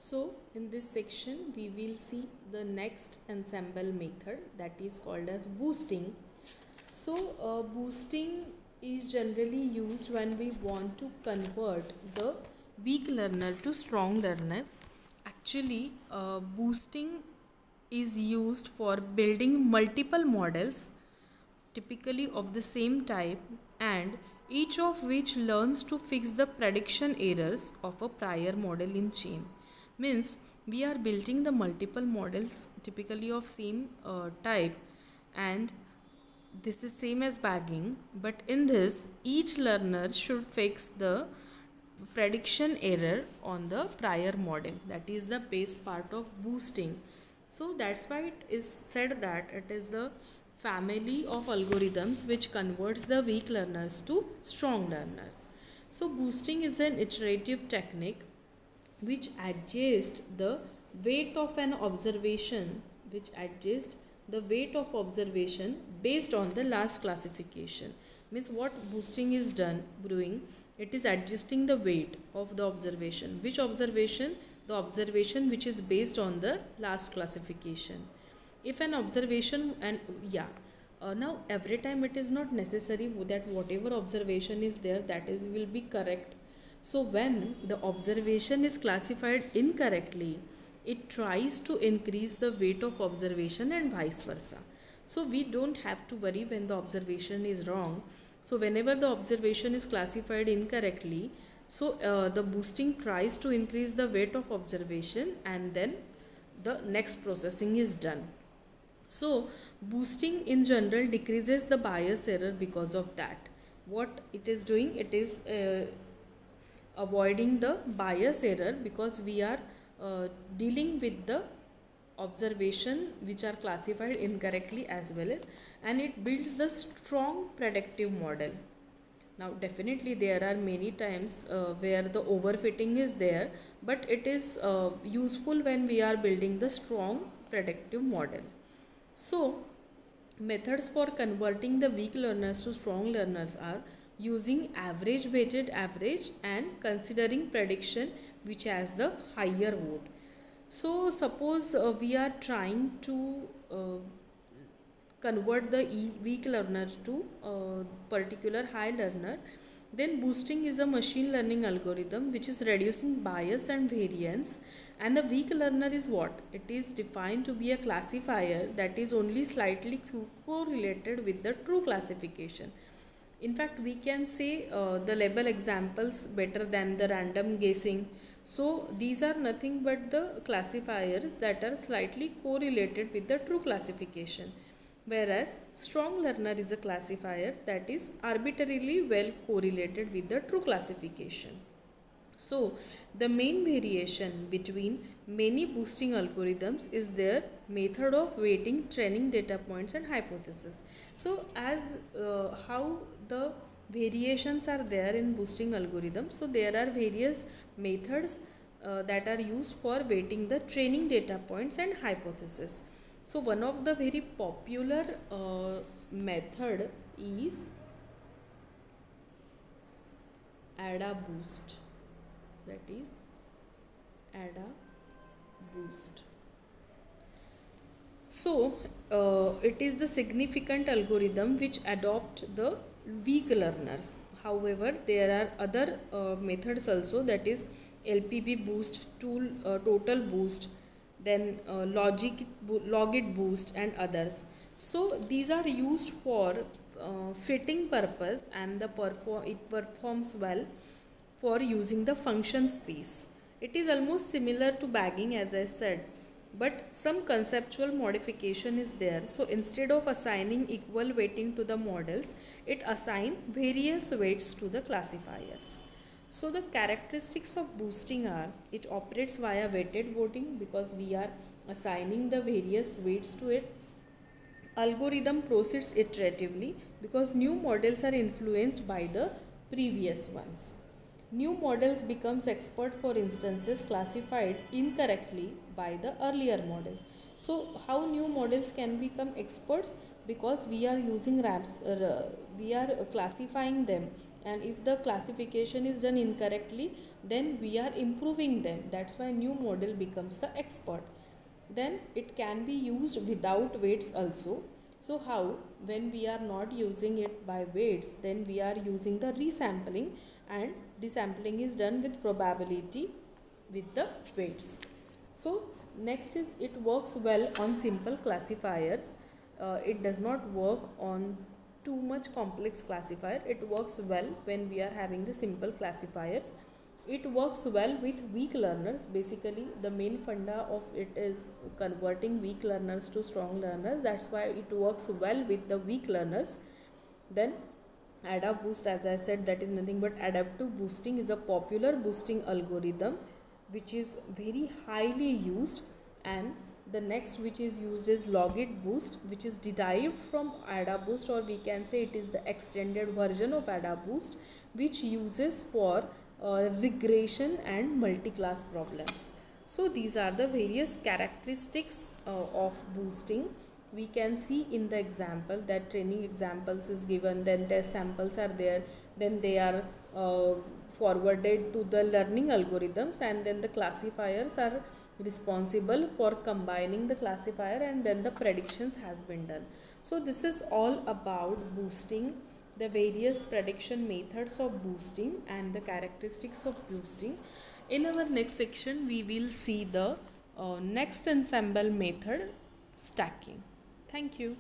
So in this section we will see the next ensemble method, that is called as boosting. So boosting is generally used when we want to convert the weak learner to strong learner. Actually boosting is used for building multiple models typically of the same type, and each of which learns to fix the prediction errors of a prior model in chain. Means we are building the multiple models typically of same type, and this is same as bagging, but in this each learner should fix the prediction error on the prior model. That is the base part of boosting. So that's why it is said that it is the family of algorithms which converts the weak learners to strong learners. So boosting is an iterative technique which adjusts the weight of an observation, based on the last classification. Means what boosting is doing, it is adjusting the weight of the observation. Which observation? The observation which is based on the last classification. If an observation now every time it is not necessary that whatever observation is there that is will be correct. So when the observation is classified incorrectly, it tries to increase the weight of observation and vice versa. So we don't have to worry when the observation is wrong. So whenever the observation is classified incorrectly, so the boosting tries to increase the weight of observation and then the next processing is done. So boosting in general decreases the bias error because of that. What it is doing, it is avoiding the bias error because we are dealing with the observation which are classified incorrectly as well as, and it builds the strong predictive model. Now definitely there are many times where the overfitting is there, but it is useful when we are building the strong predictive model. So methods for converting the weak learners to strong learners are using average weighted average and considering prediction which has the higher vote. So suppose we are trying to convert the weak learner to a particular high learner, then boosting is a machine learning algorithm which is reducing bias and variance. And the weak learner is what? It is defined to be a classifier that is only slightly correlated with the true classification. In fact, we can say the label examples better than the random guessing. So these are nothing but the classifiers that are slightly correlated with the true classification. Whereas strong learner is a classifier that is arbitrarily well correlated with the true classification. So the main variation between many boosting algorithms is their method of weighting training data points and hypothesis. So as how the variations are there in boosting algorithms, so there are various methods that are used for weighting the training data points and hypothesis. So one of the very popular method is AdaBoost. That is AdaBoost. So it is the significant algorithm which adopt the weak learners. However, there are other methods also, that is LPB boost, total boost, then logit boost and others. So these are used for fitting purpose, and it performs well for using the function space. It is almost similar to bagging as I said, but some conceptual modification is there. So instead of assigning equal weighting to the models, it assigns various weights to the classifiers. So the characteristics of boosting are, it operates via weighted voting because we are assigning the various weights to it. Algorithm proceeds iteratively because new models are influenced by the previous ones. New models becomes expert for instances classified incorrectly by the earlier models. So how new models can become experts? Because we are using we are classifying them and if the classification is done incorrectly, then we are improving them. That's why new model becomes the expert. Then it can be used without weights also. So how? When we are not using it by weights, then we are using the resampling, and resampling is done with probability with the weights. So next is, it works well on simple classifiers. It does not work on too much complex classifier. It works well when we are having the simple classifiers. It works well with weak learners. Basically the main funda of it is converting weak learners to strong learners. That's why it works well with the weak learners. Then AdaBoost, as I said, that is nothing but adaptive boosting is a popular boosting algorithm which is very highly used. And the next which is used is LogitBoost, which is derived from AdaBoost, or we can say it is the extended version of AdaBoost, which uses for regression and multi-class problems. So these are the various characteristics of boosting. We can see in the example that training examples is given, then test samples are there, then they are forwarded to the learning algorithms, and then the classifiers are responsible for combining the classifier, and then the predictions has been done. So this is all about boosting, the various prediction methods of boosting and the characteristics of boosting. In our next section we will see the next ensemble method, stacking. Thank you.